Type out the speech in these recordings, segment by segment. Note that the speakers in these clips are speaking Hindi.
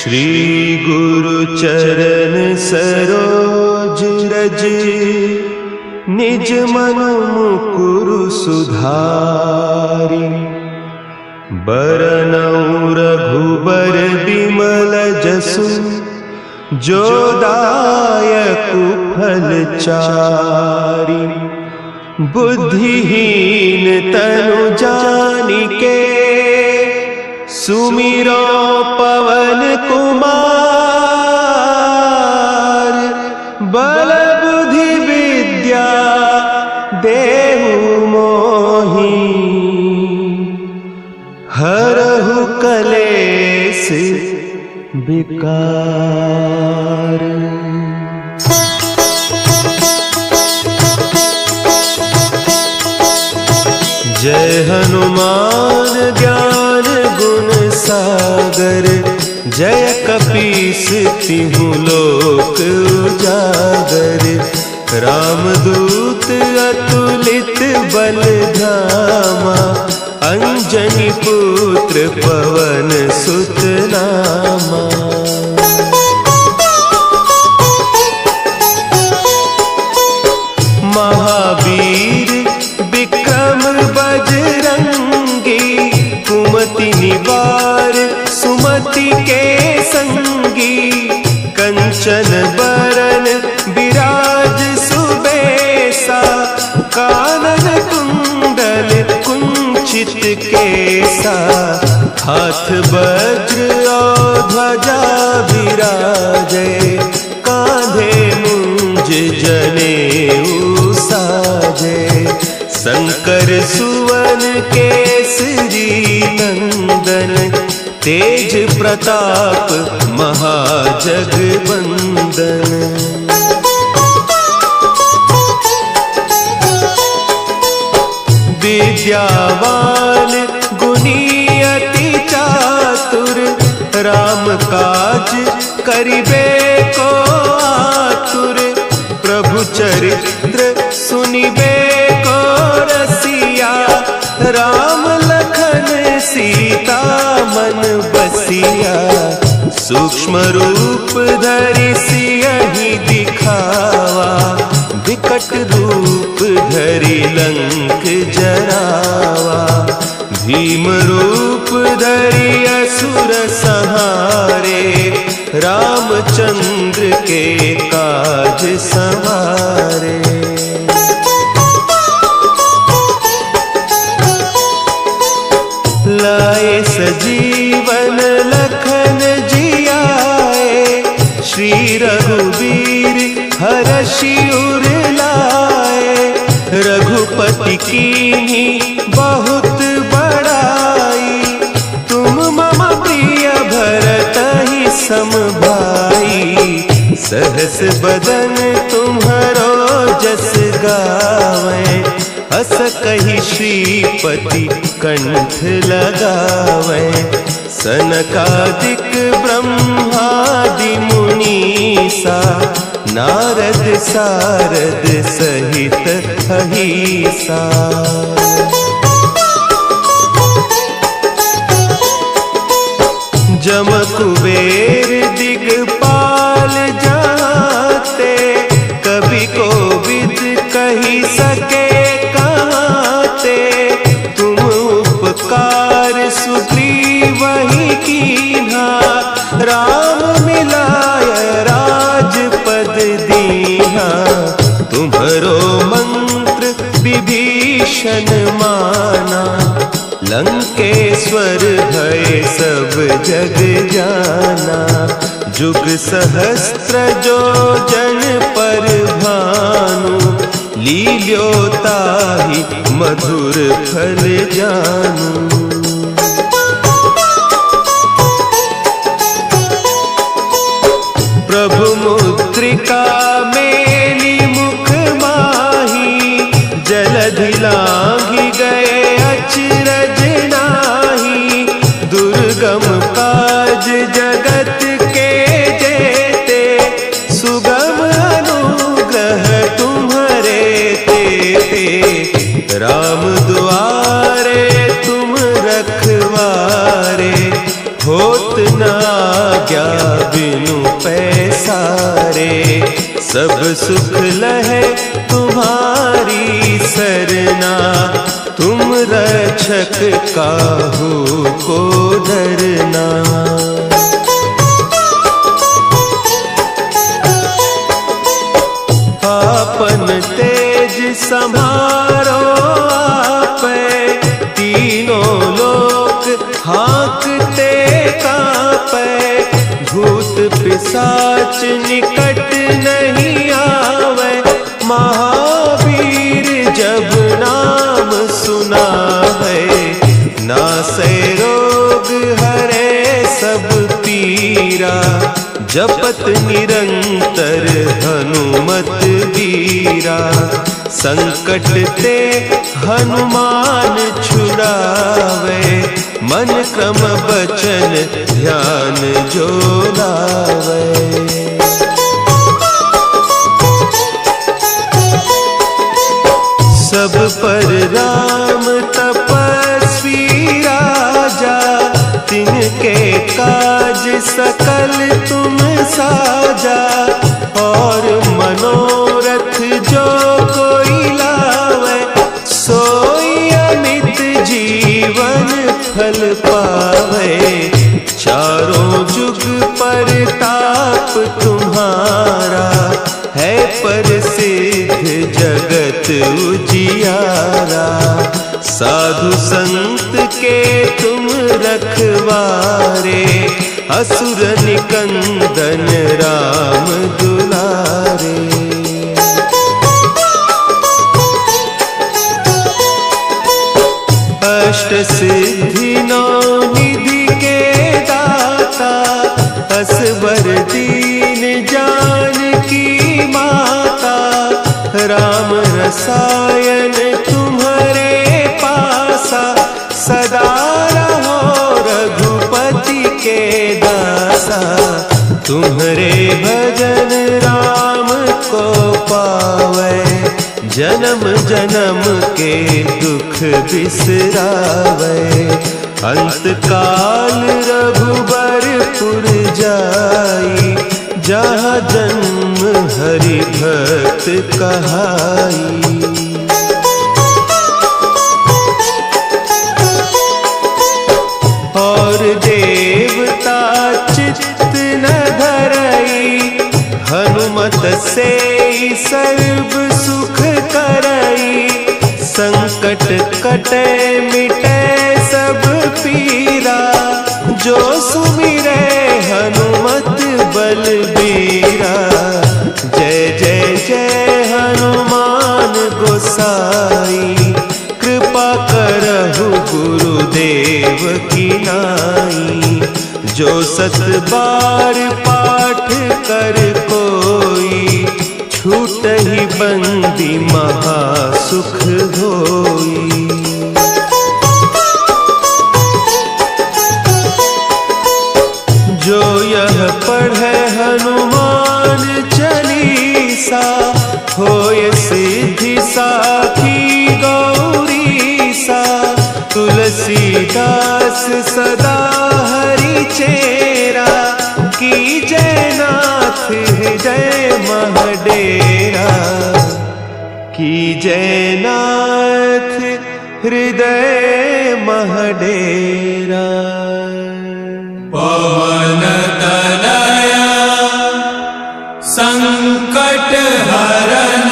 श्री गुरु चरण सरोज रज, निज मन मुकुरु सुधारि। बरनउँ रघुबर बिमल जसु, जो दायकु फल चारि। बुद्धिहीन तनु जानिके, सुमिरो पवन कुमार। बल बुद्धि विद्या देहु मोहि, हरहु कलेस विकार। जय हनुमान ज्ञान गुण सागर, जय कपीस तिहु लोक उजागर। रामदूत अतुलित बल धामा, अंजनी पुत्र पवन सुत नामा। महावीर विक्रम बजरंगी, कुमति निवार सुमति के संगी। कंचन बरन विराज सुबेसा, कानन कुंडल कुंचित केसा। हाथ वज्र और ध्वजा विराजे, कांधे मुंज जनेऊ साजे। शंकर सुवन केसरी नंदन, तेज प्रताप महाजगवंदन। विद्यावान गुणी अति चातुर, राम काज करिबे को आतुर। प्रभु चरित्र सुनिबे को रसिया, राम लखन सीता मन बसिया। सूक्ष्म रूप धरि सियहि दिखावा, विकट रूप धरि लंक जरावा। भीम रूप धरि असुर संहारे, रामचंद्र के काज संवारे। लाए सजीवन लखन जियाए, श्री रघुवीर हरषि उर लाए। रघुपति कीन्ही बहुत बड़ाई, तुम मम प्रिय भरतहि सम भाई। सहस बदन तुम्हरो जस गावें, हस कहि श्रीपति कंठ लगावें। सनकादिक ब्रह्मादि मुनीसा, नारद सारद सहित अहीसा। जम कुबेर दिगपाल जाते, कवि कोविद कहि सके कहते। तुम उपकार सुग्रीवहि कीन्हा, राम मिलाय राजपद दीन्हा। तुम्हरो मंत्र विभीषण माना, लंकेश्वर भय सब जग जाना। जुग सहस्त्र जो जन पर भानु, लील्यो ताहि मधुर फल जानू। प्रभु मुद्रिका मेली मुख माही, जलधि लांघि गए अचरज नाही। दुर्गम काज जगत के जेते, सुगम अनुग्रह तुम्हरे तेते। राम दुआरे तुम रखवारे, होत न आज्ञा बिनु पैसारे, सब सुख लहे तुम्हारी सरना, तुम रक्षक काहू को डरना। आपन तेज सम्हारो आपे, तीनों लोक हाँकते कांपे, भूत पिशाच निकट नहीं आवे, महावीर जब नाम सुनावे, नासै रोग हरे सब पीरा, जपत निरंतर हनुमत बीरा, संकट ते हनुमान छुड़ावे, मन क्रम बचन ध्यान जो लावे। सब पर राम तपस्वी राजा, तिनके काज सकल तुम साजा, और मनोरथ जो कोई लावे, सोई अमित जीवन फल पावे, चारों जुग परताप तुम्हारा, है प्रसिद्ध जगत उजियारा, साधु संत के तुम रखवारे, असुर निकंदन राम दुलारे। अष्ट सिद्धि नौ निधि के दाता, असवर दीन जानकी माता, राम रसायन तुम्हारे पासा, सदा रहो रघुपति के दासा, तुम्हारे भजन राम को पावे, जन्म जन्म के दुख बिसरावे, अंत काल रघुबरपुर जाई, जहाँ जन्म हरि भक्त कहाई। और देवता चित्त न धरई, हनुमत से सर्व सुख करई, संकट कटे मिटे सब पीरा, जो सुमिरे हनुमत बलबीरा। जय जय जय हनुमान गोसाई, कृपा करहु गुरुदेव की नाई, जो सत बार पाठ कर कोई, छूटहि बंदी महासुख होई। जो यह पढ़े हनुमान चालीसा, होय सिद्धि साखी गौरीसा, तुलसीदास सदा हरि चेरा, की जय नाथ हृदय महडेरा, की जय नाथ हृदय महडेरा। पवन तनया संकट हरन,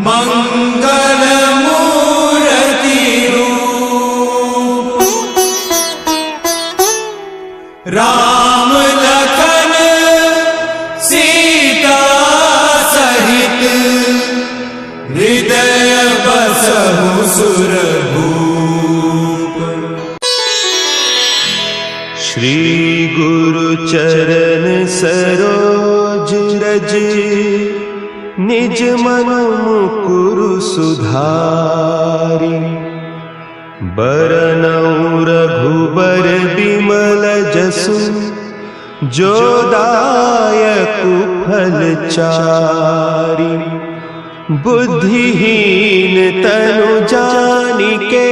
मंगल मूर्ति रूप, राम लखन सीता सहित, हृदय बसहु सुरभूप। श्री गुरु चरण सरोज रज, निज मन मुकुरु सुधारि, बरनउँ रघुबर बिमल जसु, जो दायकु फल चारि। बुद्धिहीन तनु जानिके,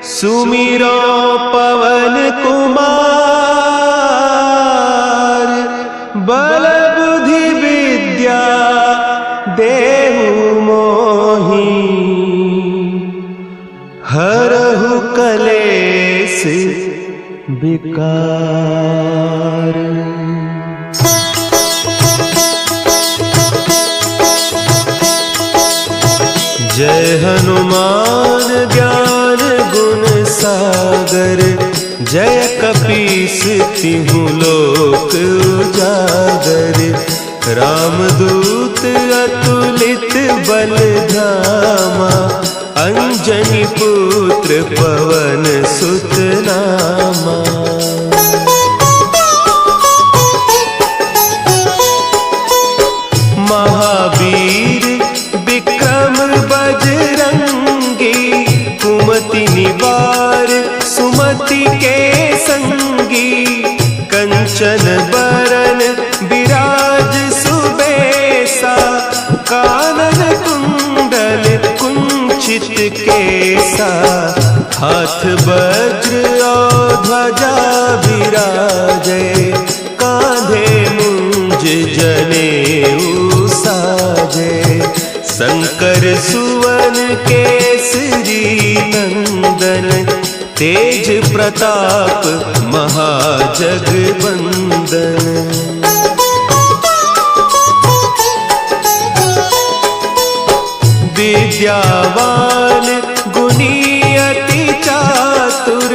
सुमिरो पवन कुमार, केस विकार। जय हनुमान ज्ञान गुण सागर, जय कपीस तिहु लोक उजागर। रामदूत अतुलित बल धामा, अंजनी पुत्र पवन सुत नामा। महावीर विक्रम बजरंगी, कुमति निवार सुमति के संगी। कंचन बरन विराज सुबेसा, कानन कुंडल कुंचित केसा। हाथ वज्र और ध्वजा विराजे, कांधे मुंज जनेऊ साजे। शंकर सुवन केसरी नंदन, तेज प्रताप महाजगवंदन। विद्यावान गुणी अति चातुर,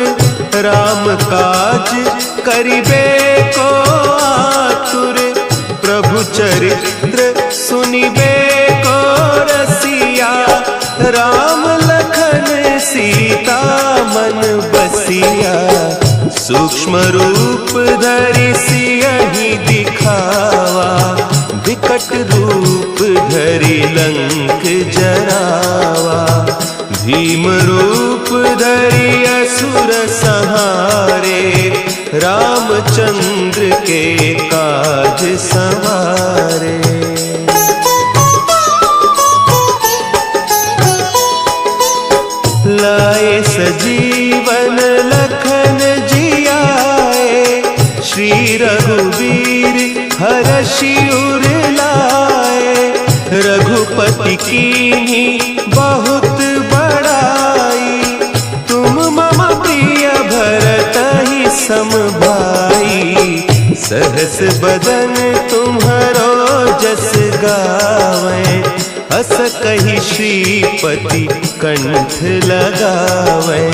राम काज करिबे को आतुर। प्रभु चरित्र सुनिबे को रसिया, राम लखन सीता मन बसिया। सूक्ष्म रूप धरि सियहि दिखावा, विकट रूप धरि लंक जरावा। भीम रूप धरि असुर संहारे, रामचंद्र के काज संवारे। लाए सजीवन लखन जियाए, श्री रघुवीर हरषि उर लाए। रघुपति कीन्ही बहुत बड़ाई, तुम मम प्रिय भरतहि सम भाई। सहस बदन तुम्हरो जस गावें, हस कहि श्रीपति कंठ लगावें।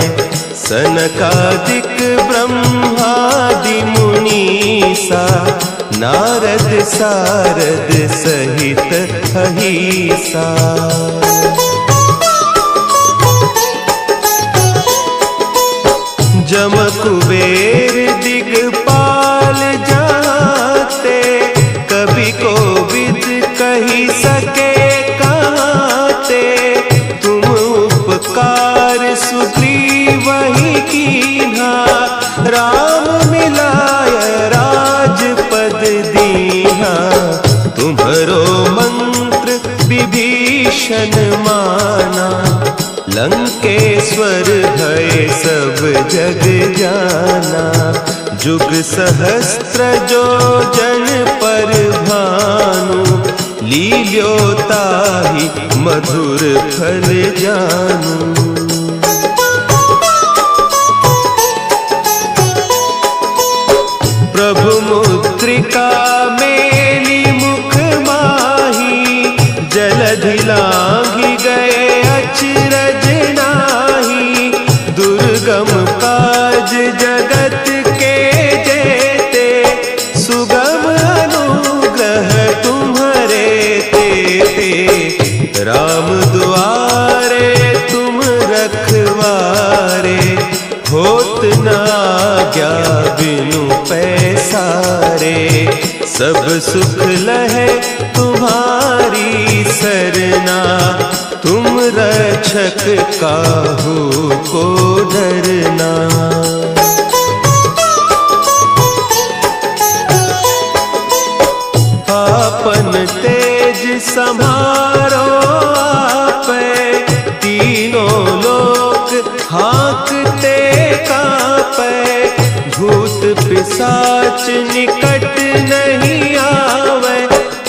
सनकादिक ब्रह्मादि मुनीसा, नारद सारद सहित अहीसा। जम कुबेर दिगपाल जाते, कवि कोविद कही सके कहते। तुम उपकार सुग्रीवहि कीन्हा, राम मिलाय राजपद दीन्हा। तुम्हरो मंत्र विभीषण माना, लंकेश्वर भय सब जग जाना। जुग सहस्त्र जो जन पर भानु, लील्यो ताहि मधुर फल जानू। प्रभु मुद्रिका मेली मुख माही, जलधि लांघि गए अचरज नाही। दुर्गम काज जगत के जेते, सुगम अनुग्रह तुम्हरे तेते। राम दुआरे तुम रखवारे, होत न आज्ञा बिनु पैसारे। सब सुख लहे तुम्हारी सरना, तुम रक्षक काहू को डरना। आपन तेज समारो आपे, तीनों लोक हाँकते कांपे। भूत पिशाच निकट नहीं आवे,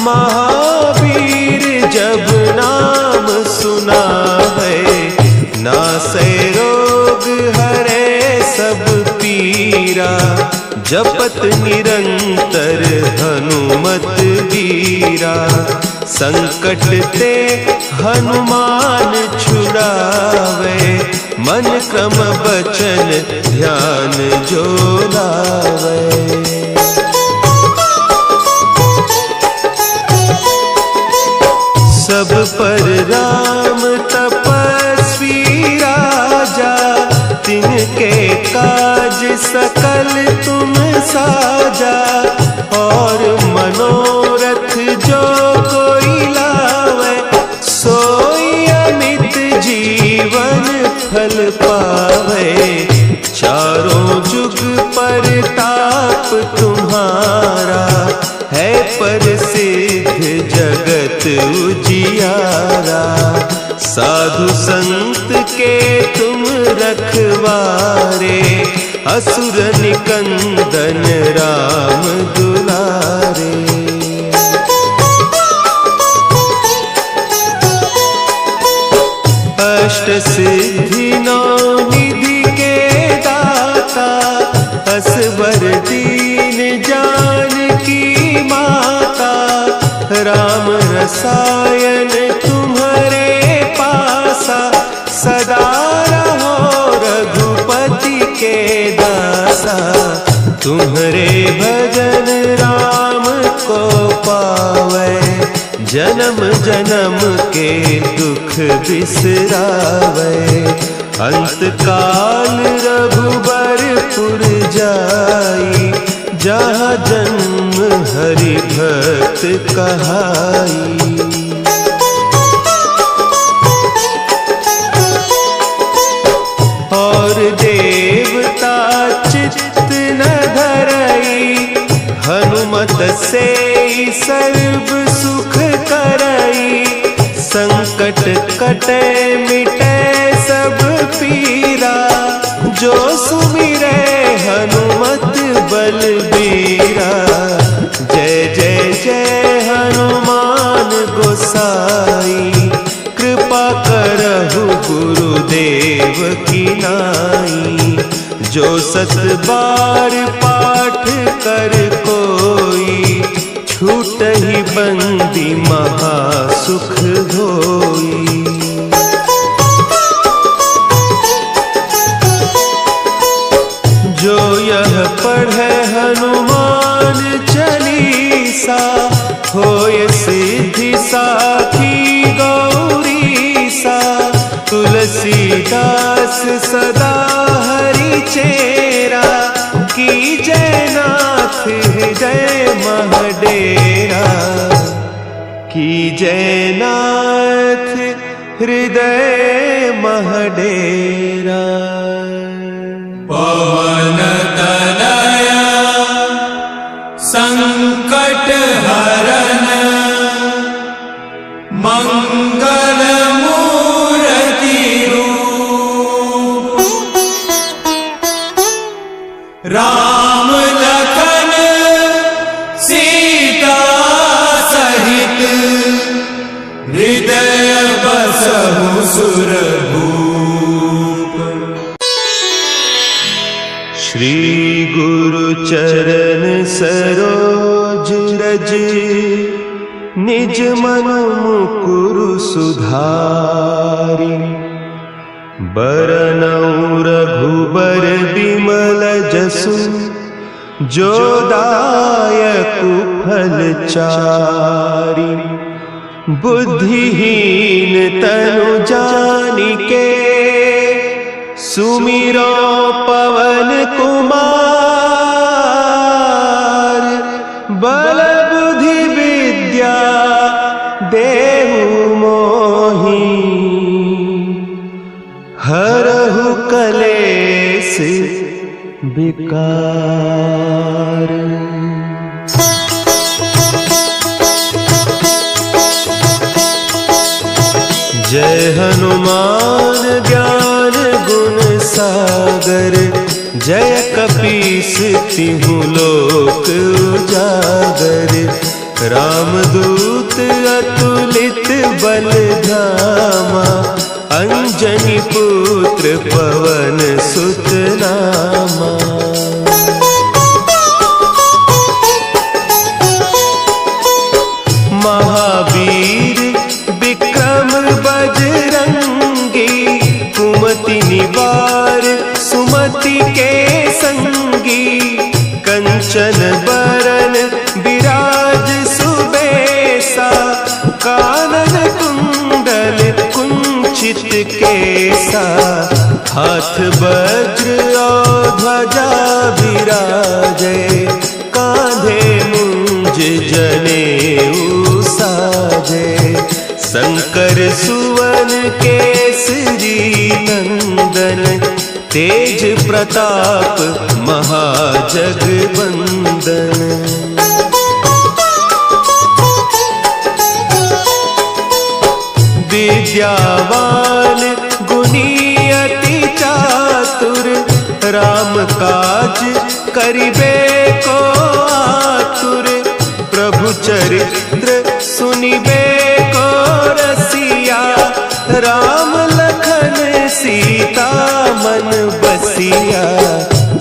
महावीर जब नाम सुना है। नासै रोग हरे सब वीरा जपत निरंतर हनुमत वीरा। संकट ते हनुमान छुड़ावे मन क्रम बचन ध्यान जो लावे। सब पर राम तपस्वी राजा तिनके काज सकल तुम साजा। और मनोरथ जो कोई लावे सोई अमित जीवन फल पावे। चारों जुग परताप तुम्हारा है प्रसिद्ध जगत उजियारा। साधु संत के तुम रखवारे असुर निकंदन राम दुलारे। अष्ट सिद्धि नौ निधि के दाता असवर दीन जानकी माता। राम रसायन तुम्हारे पासा सदा रहो रघुपति के दासा। तुम्हारे भजन राम को पावे जन्म जन्म के दुख बिसरावे। अंत काल रघुबरपुर जाई जहाँ जन्म हरि भक्त कहाई। और देवता चित्त न धरई हनुमत से सर्व सुख करई। संकट कटे मिटे सब पीरा जो सुमिरे हनुमत बलबीरा। जय जय जय हनुमान गोसाई कृपा करहु गुरुदेव की नाई। जो सत बार पाठ कर कोई छूट ही बंदी महासुख होई। जो यह पढ़े हनुमान चालीसा होय सिद्धि साखी गौरीसा। तुलसीदास सदा हरि चेरा की जयनाथ हृदय महडेरा। की जयनाथ हृदय महडेरा। पवन तनया संकट हरन मंगल मूर्ति रूप। राम लखन सीता सहित हृदय बसहु सुरभूप। श्री गुरु चरण सरोज रज निज मन मुकुरु सुधारि। बरनउँ रघुबर बिमल जसु जो दायकु फल चारि। बुद्धिहीन तनु जानिके सुमिरो पवन कुमार। बल बुद्धि विद्या देहु मोहि हरहु कलेस विकार। जय हनुमान ज्ञान गुण सागर। जय कपीस तिहु लोक उजागर। रामदूत अतुलित बल धामा। अंजनी पुत्र पवन सुत नामा। संगी, कंचन बरन विराज सुबेसा, कानन कुंडल कुंचित केसा, हाथ वज्र और ध्वजा विराजे, कांधे मुंज जनेऊ साजे, शंकर सुवन केसरी नंदन, तेज प्रताप महाजगवंदन। विद्यावान गुणी अति चातुर, राम काज करिबे को आतुर, प्रभु चरित्र सुनिबे को रसिया, राम लखन सीता मन बसिया,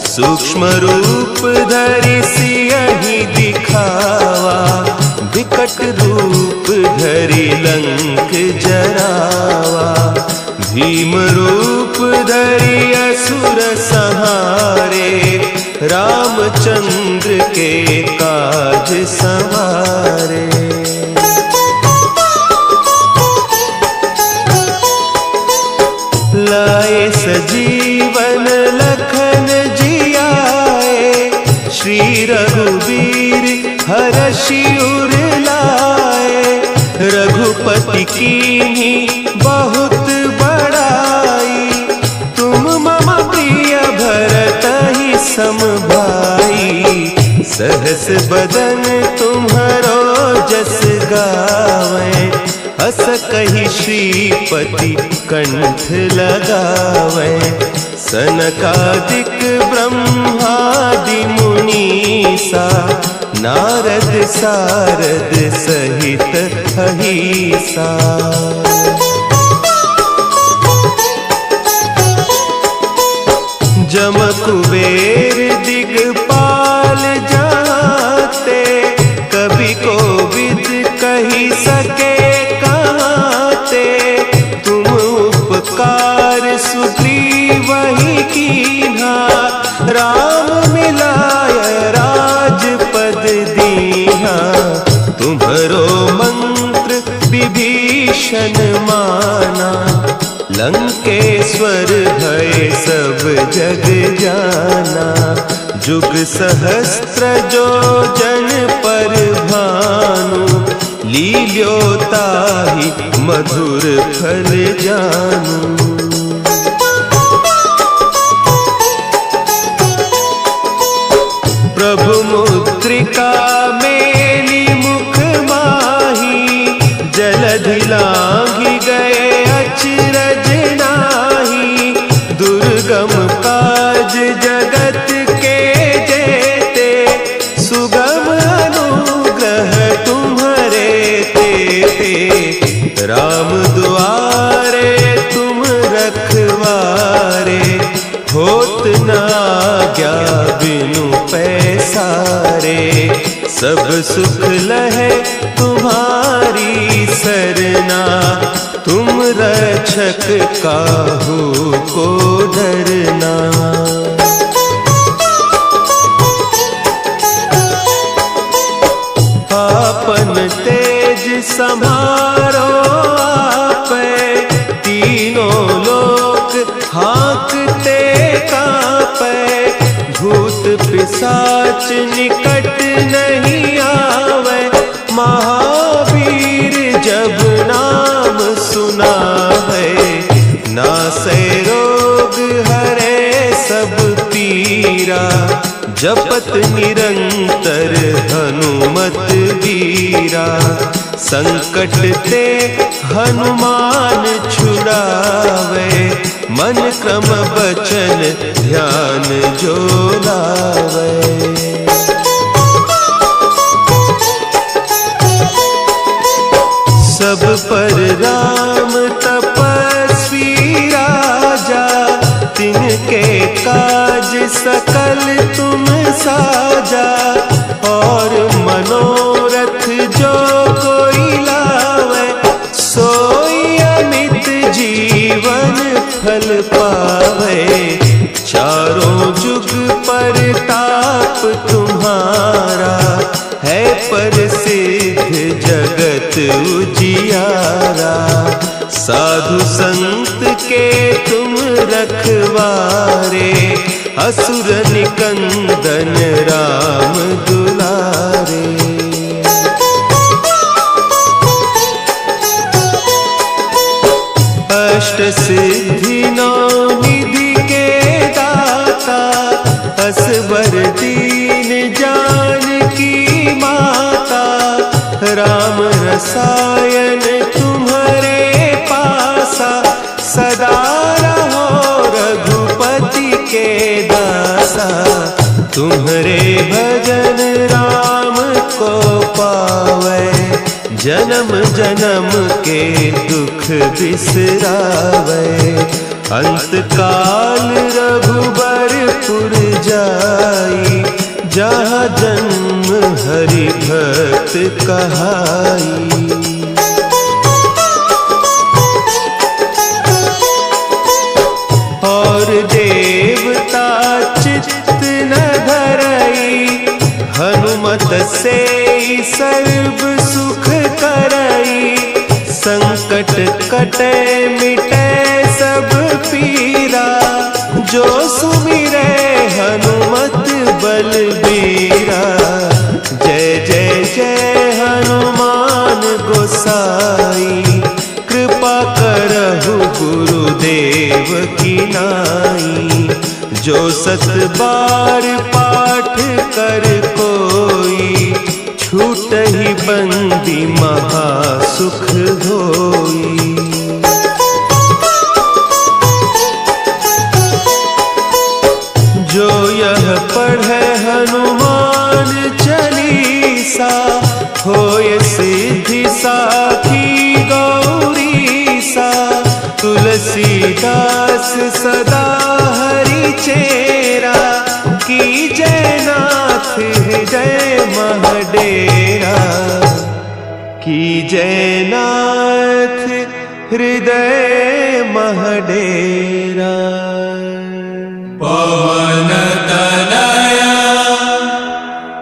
सूक्ष्म रूप धरि सियहि दिखावा, विकट रूप धरि लंक जरावा, भीम रूप धरि असुर संहारे, रामचंद्र के काज संवारे। लाए सजीवन लखन जियाए, श्री रघुवीर हरषि उर लाए, रघुपति कीन्ही बहुत बड़ाई, तुम मम प्रिय भरतहि सम भाई, सहस बदन तुम्हरो जस गावे, हस कहि श्रीपति कंठ लगावे, सनकादिक ब्रह्मादि मुनीसा, नारद सारद सहित अहीसा। जम कुबेर दिगपाल जाते, कवि कोविद कही सके कहते, तुम उपकार सुग्रीवहि कीन्हा, राम मिलाय राजपद दीन्हा, तुम्हरो मंत्र विभीषण माना, लंकेश्वर भय सब जग जाना, जुग सहस्त्र जो जन पर भानु, लील्योताहि मधुर फल जानू। प्रभु मुद्रिका मेली मुख माही, जलधि लांघि गए अचरज नाही, दुर्गम काज जगत के जेते, सुगम अनुग्रह तुम्हरे तेते, राम दुआरे तुम रखवारे, होत न आज्ञा बिनु पैसारे, सब सुख लहे तुम्हारी सरना, तुम रक्षक काहू को डरना। आपन तेज समारो आपै, तीनों लोक हाँकते कांपै, भूत पिशाच निकट नहीं आवे, महावीर जब नाम सुना है, नासै रोग हरे सब पीरा, जपत निरंतर हनुमत वीरा, संकट ते हनुमान छुड़ावे, मन क्रम बचन ध्यान जो लावे। सब पर राम तपस्वी राजा, तिनके काज सकल तुम साजा, और मनोरथ जो कोई लावे, सोई अमित जीवन फल पावे, चारों जुग परताप तुम्हारा, है प्रसिद्ध जगत उजियारा। साधु संत के तुम रखवारे, असुर निकंदन राम दुलारे। अष्ट सिद्धि नौ निधि के दाता, असवर दीन जानकी माता। राम रसायन तुम्हारे पासा, सदा रहो रघुपति के दासा। तुम्हारे भजन राम को पावे, जन्म जन्म के दुख बिसरावे। अंत काल रघुबरपुर जाई, जहाँ जन्म हरि भक्त कहाई। और देवता चित्त न धरई, हनुमत से सर्व सुख करई। संकट कटे मिटे सब पीरा, जो सुमिरे हनुमत बलबीरा। जय जय जय हनुमान गोसाई, कृपा करहु गुरुदेव की नाई। जो सत बार पाठ कर कोई, छूटहि बंदी महासुख होई। जो यह पढ़े हनुमान चालीसा, होय सिद्धि साखी गौरीसा। तुलसीदास सदा हरि चेरा, की जयनाथ हृदय महडेरा। की जयनाथ हृदय महडेरा। पवन तनया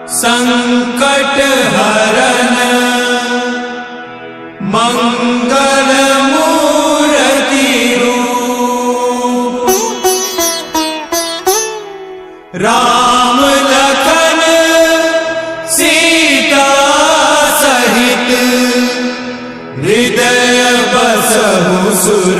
संकट हरन, मंगल मूर्ति रूप। राम लखन सीता सहित, हृदय बसहु सुर